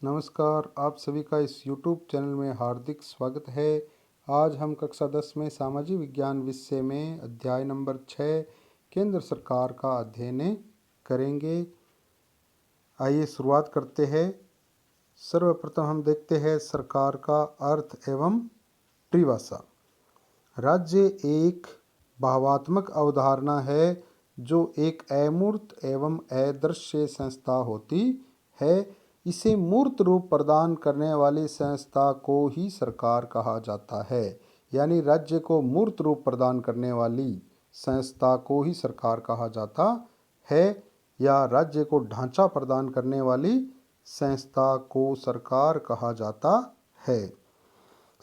नमस्कार, आप सभी का इस YouTube चैनल में हार्दिक स्वागत है। आज हम कक्षा 10 में सामाजिक विज्ञान विषय में अध्याय नंबर 6 केंद्र सरकार का अध्ययन करेंगे। आइए शुरुआत करते हैं। सर्वप्रथम हम देखते हैं सरकार का अर्थ एवं परिभाषा। राज्य एक भावात्मक अवधारणा है जो एक अमूर्त एवं अदृश्य संस्था होती है। इसे मूर्त रूप प्रदान करने वाली संस्था को ही सरकार कहा जाता है। यानी राज्य को मूर्त रूप प्रदान करने वाली संस्था को ही सरकार कहा जाता है, या राज्य को ढांचा प्रदान करने वाली संस्था को सरकार कहा जाता है।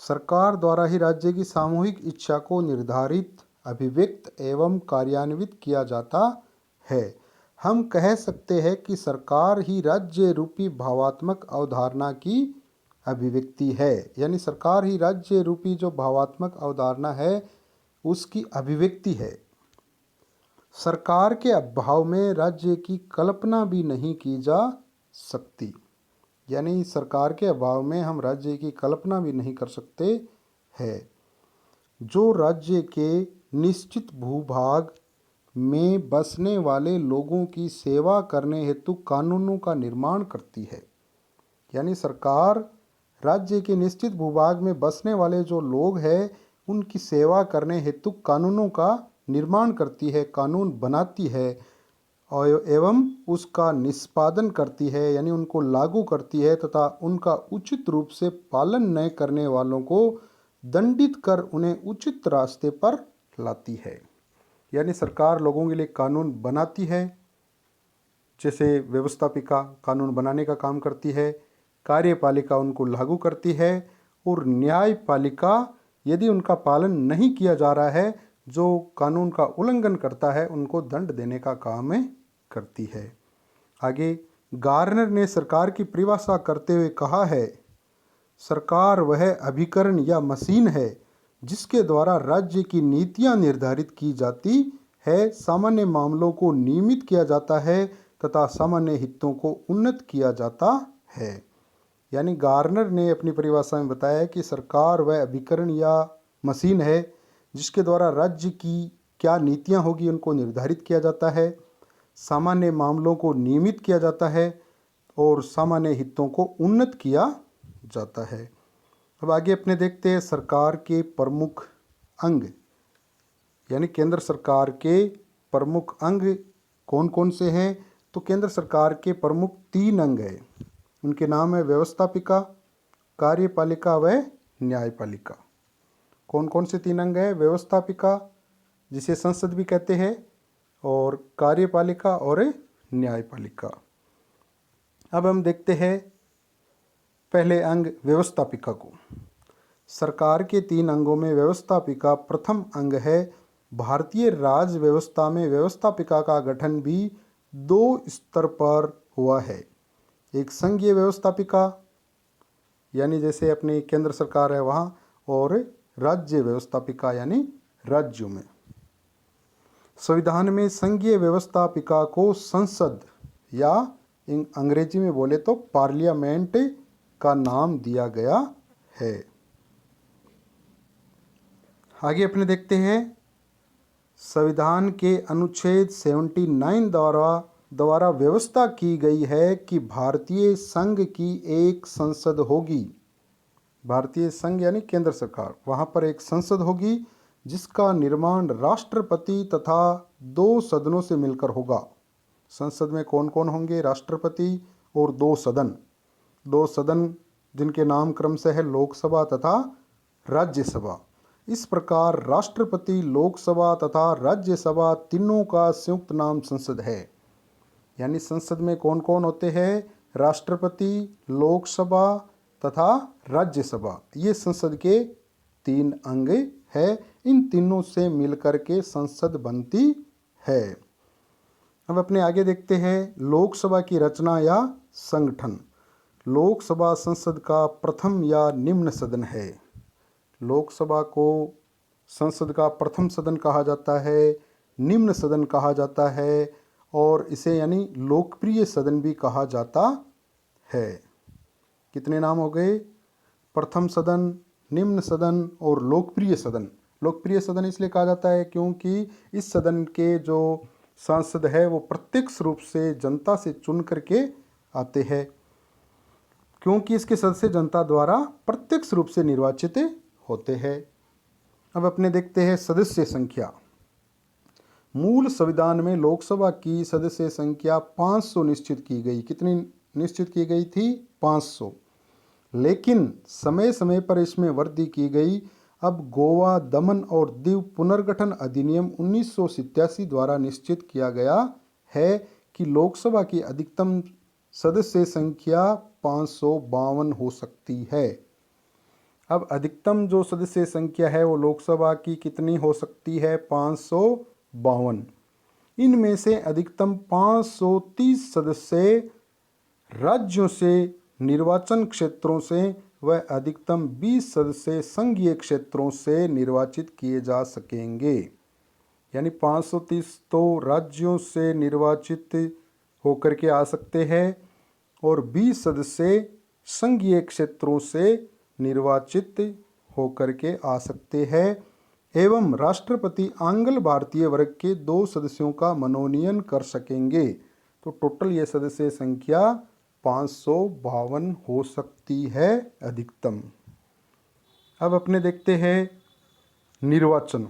सरकार द्वारा ही राज्य की सामूहिक इच्छा को निर्धारित, अभिव्यक्त एवं कार्यान्वित किया जाता है। हम कह सकते हैं कि सरकार ही राज्य रूपी भावात्मक अवधारणा की अभिव्यक्ति है। यानी सरकार ही राज्य रूपी जो भावात्मक अवधारणा है उसकी अभिव्यक्ति है। सरकार के अभाव में राज्य की कल्पना भी नहीं की जा सकती। यानी सरकार के अभाव में हम राज्य की कल्पना भी नहीं कर सकते हैं। जो राज्य के निश्चित भूभाग में बसने वाले लोगों की सेवा करने हेतु कानूनों का निर्माण करती है। यानी सरकार राज्य के निश्चित भूभाग में बसने वाले जो लोग हैं उनकी सेवा करने हेतु कानूनों का निर्माण करती है, कानून बनाती है और एवं उसका निष्पादन करती है, यानी उनको लागू करती है तथा उनका उचित रूप से पालन न करने वालों को दंडित कर उन्हें उचित रास्ते पर लाती है। यानी सरकार लोगों के लिए कानून बनाती है, जैसे व्यवस्थापिका कानून बनाने का काम करती है, कार्यपालिका उनको लागू करती है और न्यायपालिका यदि उनका पालन नहीं किया जा रहा है, जो कानून का उल्लंघन करता है, उनको दंड देने का काम करती है। आगे गार्नर ने सरकार की परिभाषा करते हुए कहा है, सरकार वह अभिकरण या मशीन है जिसके द्वारा राज्य की नीतियां निर्धारित की जाती है, सामान्य मामलों को नियमित किया जाता है तथा सामान्य हितों को उन्नत किया जाता है। यानी गार्नर ने अपनी परिभाषा में बताया कि सरकार वह अभिकरण या मशीन है जिसके द्वारा राज्य की क्या नीतियां होगी उनको निर्धारित किया जाता है, सामान्य मामलों को नियमित किया जाता है और सामान्य हितों को उन्नत किया जाता है। अब आगे अपने देखते हैं सरकार के प्रमुख अंग, यानी केंद्र सरकार के प्रमुख अंग कौन कौन से हैं। तो केंद्र सरकार के प्रमुख 3 अंग हैं। उनके नाम है व्यवस्थापिका, कार्यपालिका व न्यायपालिका। कौन कौन से 3 अंग हैं? व्यवस्थापिका जिसे संसद भी कहते हैं, और कार्यपालिका और न्यायपालिका। अब हम देखते हैं पहले अंग व्यवस्थापिका को। सरकार के 3 अंगों में व्यवस्थापिका प्रथम अंग है। भारतीय राज्य व्यवस्था में व्यवस्थापिका का गठन भी 2 स्तर पर हुआ है। एक संघीय व्यवस्थापिका, यानी जैसे अपनी केंद्र सरकार है वहाँ, और राज्य व्यवस्थापिका यानी राज्यों में। संविधान में संघीय व्यवस्थापिका को संसद या अंग्रेजी में बोले तो पार्लियामेंट का नाम दिया गया है। आगे अपने देखते हैं संविधान के अनुच्छेद 79 द्वारा व्यवस्था की गई है कि भारतीय संघ की एक संसद होगी। भारतीय संघ यानी केंद्र सरकार, वहाँ पर एक संसद होगी जिसका निर्माण राष्ट्रपति तथा 2 सदनों से मिलकर होगा। संसद में कौन कौन होंगे? राष्ट्रपति और 2 सदन। 2 सदन जिनके नाम क्रमशः है लोकसभा तथा राज्यसभा। इस प्रकार राष्ट्रपति, लोकसभा तथा राज्यसभा तीनों का संयुक्त नाम संसद है। यानी संसद में कौन कौन होते हैं? राष्ट्रपति, लोकसभा तथा राज्यसभा। ये संसद के 3 अंग है। इन तीनों से मिलकर के संसद बनती है। अब अपने आगे देखते हैं लोकसभा की रचना या संगठन। लोकसभा संसद का प्रथम या निम्न सदन है। लोकसभा को संसद का प्रथम सदन कहा जाता है, निम्न सदन कहा जाता है, और इसे यानी लोकप्रिय सदन भी कहा जाता है। कितने नाम हो गए? प्रथम सदन, निम्न सदन और लोकप्रिय सदन। लोकप्रिय सदन इसलिए कहा जाता है क्योंकि इस सदन के जो सांसद है वो प्रत्यक्ष रूप से जनता से चुन करके आते हैं, क्योंकि इसके सदस्य जनता द्वारा प्रत्यक्ष रूप से निर्वाचित होते हैं। अब अपने देखते हैं सदस्य संख्या। मूल संविधान में लोकसभा की सदस्य संख्या 500 निश्चित की गई। कितनी निश्चित की गई थी? 500। लेकिन समय समय पर इसमें वृद्धि की गई। अब गोवा, दमन और दीव पुनर्गठन अधिनियम 1987 द्वारा निश्चित किया गया है कि लोकसभा की अधिकतम सदस्य संख्या 552 हो सकती है। अब अधिकतम जो सदस्य संख्या है वो लोकसभा की कितनी हो सकती है? 552। इनमें से अधिकतम 530 सदस्य राज्यों से, निर्वाचन क्षेत्रों से व अधिकतम 20 सदस्य संघीय क्षेत्रों से निर्वाचित किए जा सकेंगे। यानी 530 तो राज्यों से निर्वाचित होकर के आ सकते हैं और 20 सदस्य संघीय क्षेत्रों से निर्वाचित होकर के आ सकते हैं। एवं राष्ट्रपति आंग्ल भारतीय वर्ग के 2 सदस्यों का मनोनयन कर सकेंगे। तो टोटल ये सदस्य संख्या 552 हो सकती है अधिकतम। अब अपने देखते हैं निर्वाचन।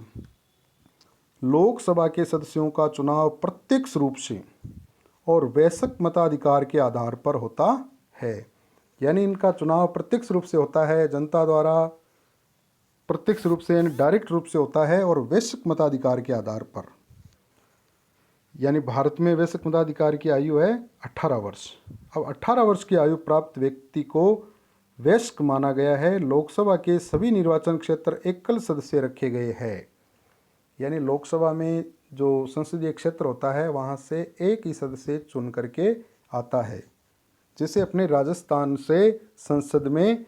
लोकसभा के सदस्यों का चुनाव प्रत्यक्ष रूप से और वैश्विक मताधिकार के आधार पर होता है। यानी इनका चुनाव प्रत्यक्ष रूप से होता है, जनता द्वारा प्रत्यक्ष रूप से यानी डायरेक्ट रूप से होता है और वैश्विक मताधिकार के आधार पर। यानी भारत में वैश्विक मताधिकार की आयु है 18 वर्ष। अब 18 वर्ष की आयु प्राप्त व्यक्ति को वयस्क माना गया है। लोकसभा के सभी निर्वाचन क्षेत्र एकल सदस्य रखे गए हैं। यानी लोकसभा में जो संसदीय क्षेत्र होता है वहाँ से एक ही सदस्य चुन करके आता है। जैसे अपने राजस्थान से संसद में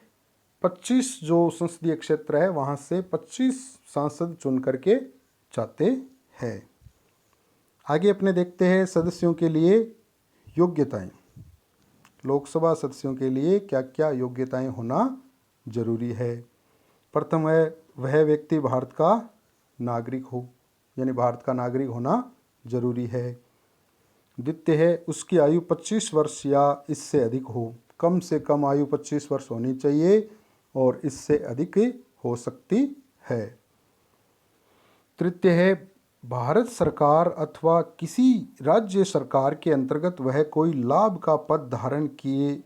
25 जो संसदीय क्षेत्र है वहाँ से 25 सांसद चुन करके जाते हैं। आगे अपने देखते हैं सदस्यों के लिए योग्यताएं। लोकसभा सदस्यों के लिए क्या क्या योग्यताएं होना जरूरी है? प्रथम है वह व्यक्ति भारत का नागरिक हो, यानी भारत का नागरिक होना जरूरी है। द्वितीय है उसकी आयु 25 वर्ष या इससे अधिक हो। कम से कम आयु 25 वर्ष होनी चाहिए और इससे अधिक हो सकती है। तृतीय है भारत सरकार अथवा किसी राज्य सरकार के अंतर्गत वह कोई लाभ का पद धारण किए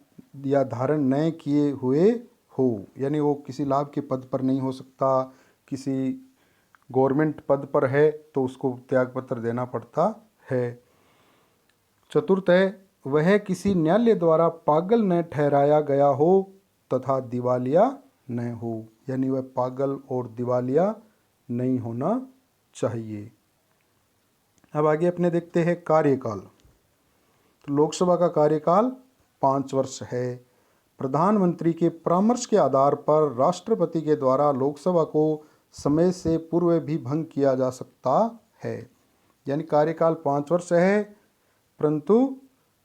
या धारण न किए हुए हो। यानी वो किसी लाभ के पद पर नहीं हो सकता, किसी गवर्नमेंट पद पर है तो उसको त्यागपत्र देना पड़ता है। चतुर्थ है वह किसी न्यायालय द्वारा पागल न ठहराया गया हो तथा दिवालिया न हो। यानी वह पागल और दिवालिया नहीं होना चाहिए। अब आगे अपने देखते हैं कार्यकाल। तो लोकसभा का कार्यकाल 5 वर्ष है। प्रधानमंत्री के परामर्श के आधार पर राष्ट्रपति के द्वारा लोकसभा को समय से पूर्व भी भंग किया जा सकता है। यानी कार्यकाल 5 वर्ष है, परंतु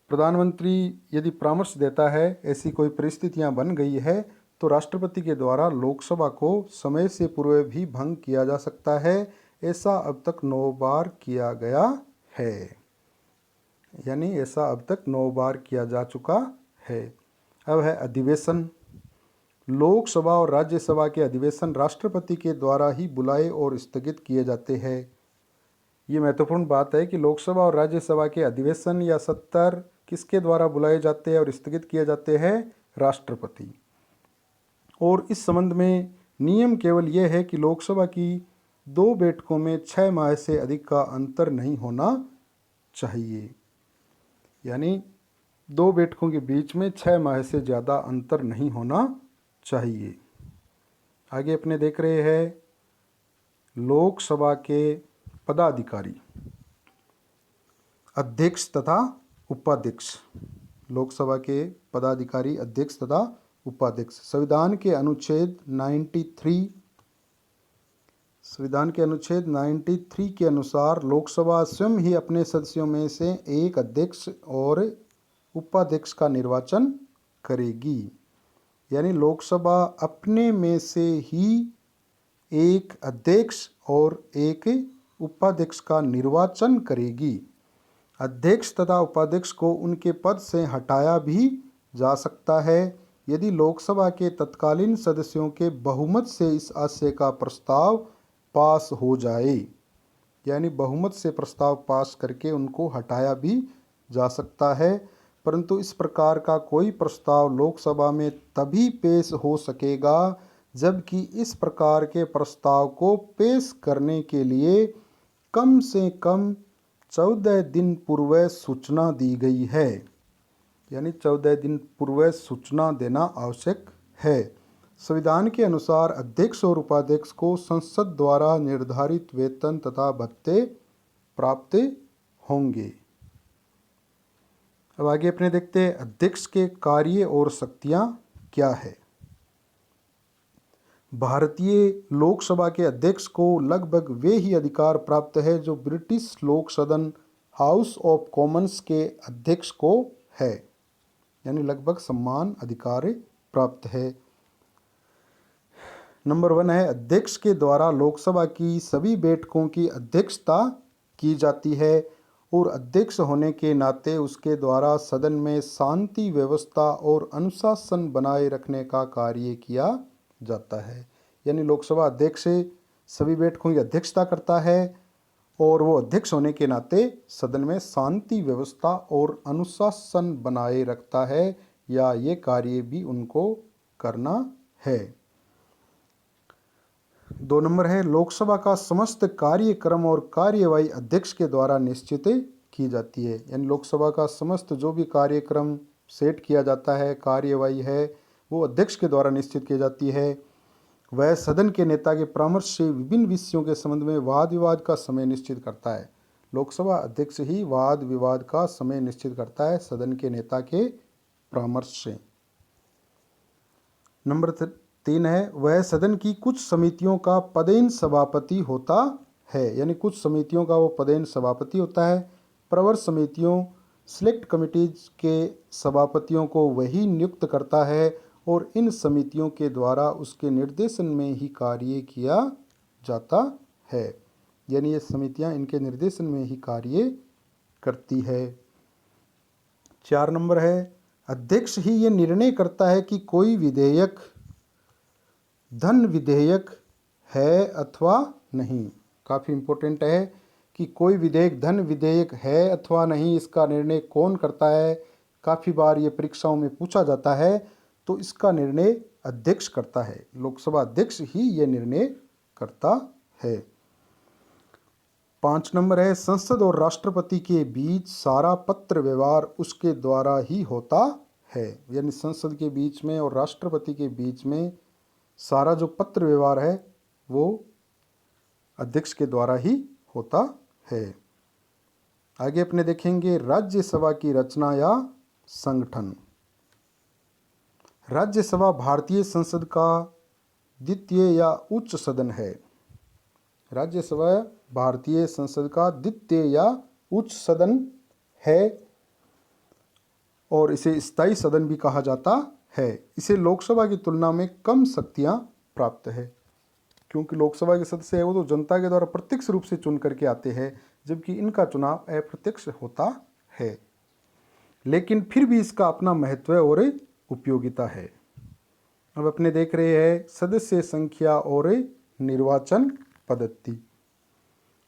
प्रधानमंत्री यदि परामर्श देता है, ऐसी कोई परिस्थितियां बन गई है तो राष्ट्रपति के द्वारा लोकसभा को समय से पूर्व भी भंग किया जा सकता है। ऐसा अब तक 9 बार किया गया है। यानी ऐसा अब तक 9 बार किया जा चुका है। अब है अधिवेशन। लोकसभा और राज्यसभा के अधिवेशन राष्ट्रपति के द्वारा ही बुलाए और स्थगित किए जाते हैं। ये महत्वपूर्ण बात है कि लोकसभा और राज्यसभा के अधिवेशन या सत्र किसके द्वारा बुलाए जाते हैं और स्थगित किए जाते हैं? राष्ट्रपति। और इस संबंध में नियम केवल यह है कि लोकसभा की 2 बैठकों में 6 माह से अधिक का अंतर नहीं होना चाहिए। यानी 2 बैठकों के बीच में 6 माह से ज़्यादा अंतर नहीं होना चाहिए। आगे अपने देख रहे हैं लोकसभा के पदाधिकारी, अध्यक्ष तथा उपाध्यक्ष। लोकसभा के पदाधिकारी, अध्यक्ष तथा उपाध्यक्ष। संविधान के अनुच्छेद 93 के अनुसार लोकसभा स्वयं ही अपने सदस्यों में से एक अध्यक्ष और उपाध्यक्ष का निर्वाचन करेगी। यानी लोकसभा अपने में से ही एक अध्यक्ष और एक उपाध्यक्ष का निर्वाचन करेगी। अध्यक्ष तथा उपाध्यक्ष को उनके पद से हटाया भी जा सकता है यदि लोकसभा के तत्कालीन सदस्यों के बहुमत से इस आशय का प्रस्ताव पास हो जाए। यानी बहुमत से प्रस्ताव पास करके उनको हटाया भी जा सकता है, परंतु इस प्रकार का कोई प्रस्ताव लोकसभा में तभी पेश हो सकेगा जबकि इस प्रकार के प्रस्ताव को पेश करने के लिए कम से कम 14 दिन पूर्व सूचना दी गई है। यानी 14 दिन पूर्व सूचना देना आवश्यक है। संविधान के अनुसार अध्यक्ष और उपाध्यक्ष को संसद द्वारा निर्धारित वेतन तथा भत्ते प्राप्त होंगे। अब आगे अपने देखते हैं अध्यक्ष के कार्य और शक्तियां क्या है। भारतीय लोकसभा के अध्यक्ष को लगभग वे ही अधिकार प्राप्त है जो ब्रिटिश लोक सदन हाउस ऑफ कॉमन्स के अध्यक्ष को है। यानी लगभग समान अधिकार प्राप्त है। नंबर 1 है अध्यक्ष के द्वारा लोकसभा की सभी बैठकों की अध्यक्षता की जाती है और अध्यक्ष होने के नाते उसके द्वारा सदन में शांति व्यवस्था और अनुशासन बनाए रखने का कार्य किया जाता है। यानी लोकसभा अध्यक्ष सभी बैठकों की अध्यक्षता करता है और वो अध्यक्ष होने के नाते सदन में शांति व्यवस्था और अनुशासन बनाए रखता है, या ये कार्य भी उनको करना है। 2 नंबर है लोकसभा का समस्त कार्यक्रम और कार्यवाही अध्यक्ष के द्वारा निश्चित की जाती है। यानी लोकसभा का समस्त जो भी कार्यक्रम सेट किया जाता है, कार्यवाही है, वो अध्यक्ष के द्वारा निश्चित की जाती है। वह सदन के नेता के परामर्श से विभिन्न विषयों के संबंध में वाद विवाद का समय निश्चित करता है। लोकसभा अध्यक्ष ही वाद विवाद का समय निश्चित करता है सदन के नेता के परामर्श से। नंबर 3 है वह सदन की कुछ समितियों का पदेन सभापति होता है। यानी कुछ समितियों का वो पदेन सभापति होता है। प्रवर समितियों सिलेक्ट कमिटीज के सभापतियों को वही नियुक्त करता है और इन समितियों के द्वारा उसके निर्देशन में ही कार्य किया जाता है। यानी ये समितियां इनके निर्देशन में ही कार्य करती है। 4 नंबर है अध्यक्ष ही ये निर्णय करता है कि कोई विधेयक धन विधेयक है अथवा नहीं। काफ़ी इम्पोर्टेंट है कि कोई विधेयक धन विधेयक है अथवा नहीं, इसका निर्णय कौन करता है। काफ़ी बार ये परीक्षाओं में पूछा जाता है, तो इसका निर्णय अध्यक्ष करता है। लोकसभा अध्यक्ष ही ये निर्णय करता है। 5 नंबर है संसद और राष्ट्रपति के बीच सारा पत्र व्यवहार उसके द्वारा ही होता है। यानी संसद के बीच में और राष्ट्रपति के बीच में सारा जो पत्र व्यवहार है वो अध्यक्ष के द्वारा ही होता है। आगे अपने देखेंगे राज्यसभा की रचना या संगठन। राज्यसभा भारतीय संसद का द्वितीय या उच्च सदन है। राज्यसभा भारतीय संसद का द्वितीय या उच्च सदन है और इसे स्थायी सदन भी कहा जाता है। इसे लोकसभा की तुलना में कम शक्तियां प्राप्त है, क्योंकि लोकसभा के सदस्य है वो तो जनता के द्वारा प्रत्यक्ष रूप से चुन करके आते हैं, जबकि इनका चुनाव अप्रत्यक्ष होता है। लेकिन फिर भी इसका अपना महत्व और उपयोगिता है। अब अपने देख रहे हैं सदस्य संख्या और निर्वाचन पद्धति।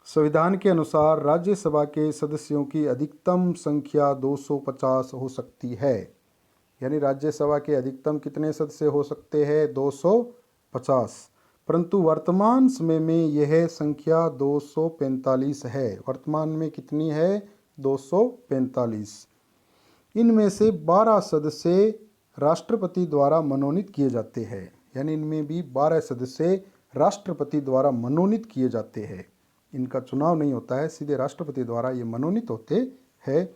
संविधान के अनुसार राज्यसभा के सदस्यों की अधिकतम संख्या 250 हो सकती है। यानी राज्यसभा के अधिकतम कितने सदस्य हो सकते हैं? 250। परंतु वर्तमान समय में यह संख्या 245 है। वर्तमान में कितनी है? 245। इनमें से 12 सदस्य राष्ट्रपति द्वारा मनोनीत किए जाते हैं। यानी इनमें भी 12 सदस्य राष्ट्रपति द्वारा मनोनीत किए जाते हैं। इनका चुनाव नहीं होता है, सीधे राष्ट्रपति द्वारा ये मनोनीत होते हैं।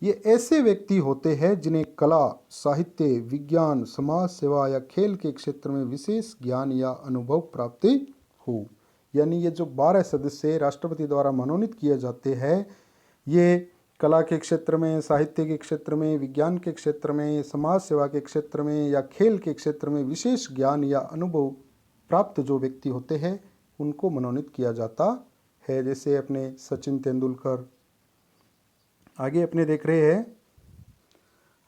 ये ऐसे व्यक्ति होते हैं जिन्हें कला, साहित्य, विज्ञान, समाज सेवा या खेल के क्षेत्र में विशेष ज्ञान या अनुभव प्राप्त हो। यानी ये जो 12 सदस्य राष्ट्रपति द्वारा मनोनीत किए जाते हैं, ये कला के क्षेत्र में, साहित्य के क्षेत्र में, विज्ञान के क्षेत्र में, समाज सेवा के क्षेत्र में या खेल के क्षेत्र में विशेष ज्ञान या अनुभव प्राप्त जो व्यक्ति होते हैं उनको मनोनीत किया जाता है, जैसे अपने सचिन तेंदुलकर। आगे अपने देख रहे हैं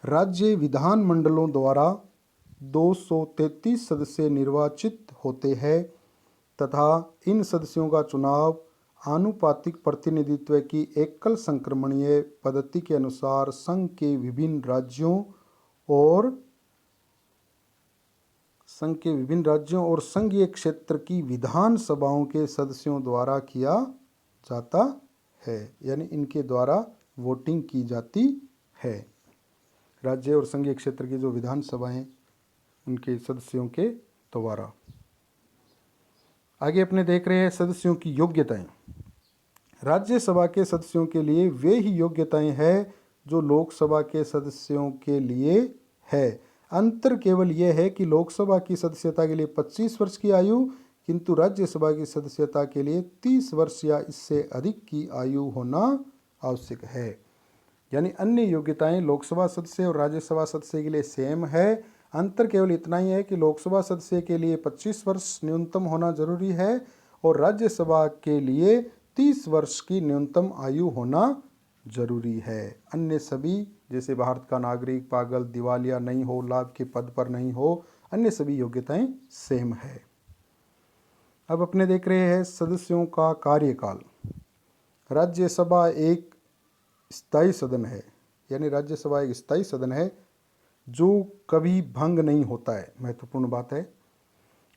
राज्य विधानमंडलों द्वारा 233 सदस्य निर्वाचित होते हैं तथा इन सदस्यों का चुनाव आनुपातिक प्रतिनिधित्व की एकल संक्रमणीय पद्धति के अनुसार संघ के विभिन्न राज्यों और संघीय क्षेत्र की विधान सभाओं के सदस्यों द्वारा किया जाता है, यानी इनके द्वारा वोटिंग की जाती है। राज्य और संघीय क्षेत्र की जो विधान सभाएं उनके सदस्यों के द्वारा। आगे अपने देख रहे हैं सदस्यों की योग्यताएं। राज्यसभा के सदस्यों के लिए वे ही योग्यताएं हैं जो लोकसभा के सदस्यों के लिए है। अंतर केवल यह है कि लोकसभा की सदस्यता के लिए 25 वर्ष की आयु, किंतु राज्यसभा की सदस्यता के लिए 30 वर्ष या इससे अधिक की आयु होना आवश्यक है। यानी अन्य योग्यताएं लोकसभा सदस्य और राज्यसभा सदस्य के लिए सेम है। अंतर केवल इतना ही है कि लोकसभा सदस्य के लिए 25 वर्ष न्यूनतम होना जरूरी है और राज्यसभा के लिए 30 वर्ष की न्यूनतम आयु होना जरूरी है। अन्य सभी जैसे भारत का नागरिक, पागल, दिवालिया नहीं हो, लाभ के पद पर नहीं हो, अन्य सभी योग्यताएं सेम है। अब अपने देख रहे हैं सदस्यों का कार्यकाल। राज्यसभा एक स्थायी सदन है, यानी राज्यसभा एक स्थायी सदन है जो कभी भंग नहीं होता है। महत्वपूर्ण बात है,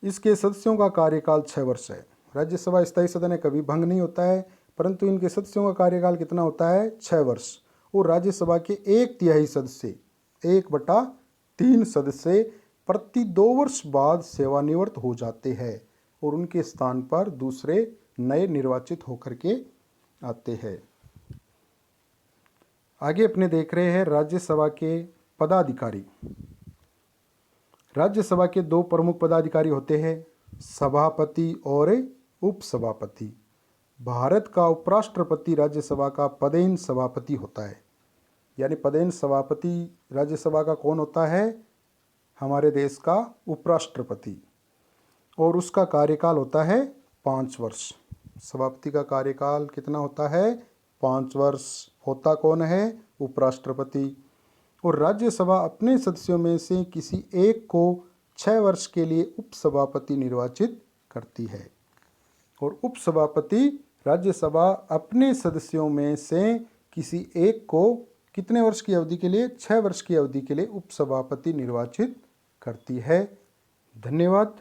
इसके सदस्यों का कार्यकाल 6 वर्ष है। राज्यसभा स्थायी सदन है, कभी भंग नहीं होता है, परंतु इनके सदस्यों का कार्यकाल कितना होता है? 6 वर्ष। और राज्यसभा के 1/3 सदस्य, 1/3 सदस्य प्रति 2 वर्ष बाद सेवानिवृत्त हो जाते हैं और उनके स्थान पर दूसरे नए निर्वाचित होकर के आते हैं। आगे अपने देख रहे हैं राज्यसभा के पदाधिकारी। राज्यसभा के 2 प्रमुख पदाधिकारी होते हैं, सभापति और उपसभापति। भारत का उपराष्ट्रपति राज्यसभा का पदेन सभापति होता है, यानी पदेन सभापति राज्यसभा का कौन होता है? हमारे देश का उपराष्ट्रपति, और उसका कार्यकाल होता है 5 वर्ष। सभापति का कार्यकाल कितना होता है? 5 वर्ष। होता कौन है? उपराष्ट्रपति। और राज्यसभा अपने सदस्यों में से किसी एक को 6 वर्ष के लिए उपसभापति निर्वाचित करती है। और उपसभापति राज्यसभा अपने सदस्यों में से किसी एक को कितने वर्ष की अवधि के लिए? 6 वर्ष की अवधि के लिए उपसभापति निर्वाचित करती है। धन्यवाद।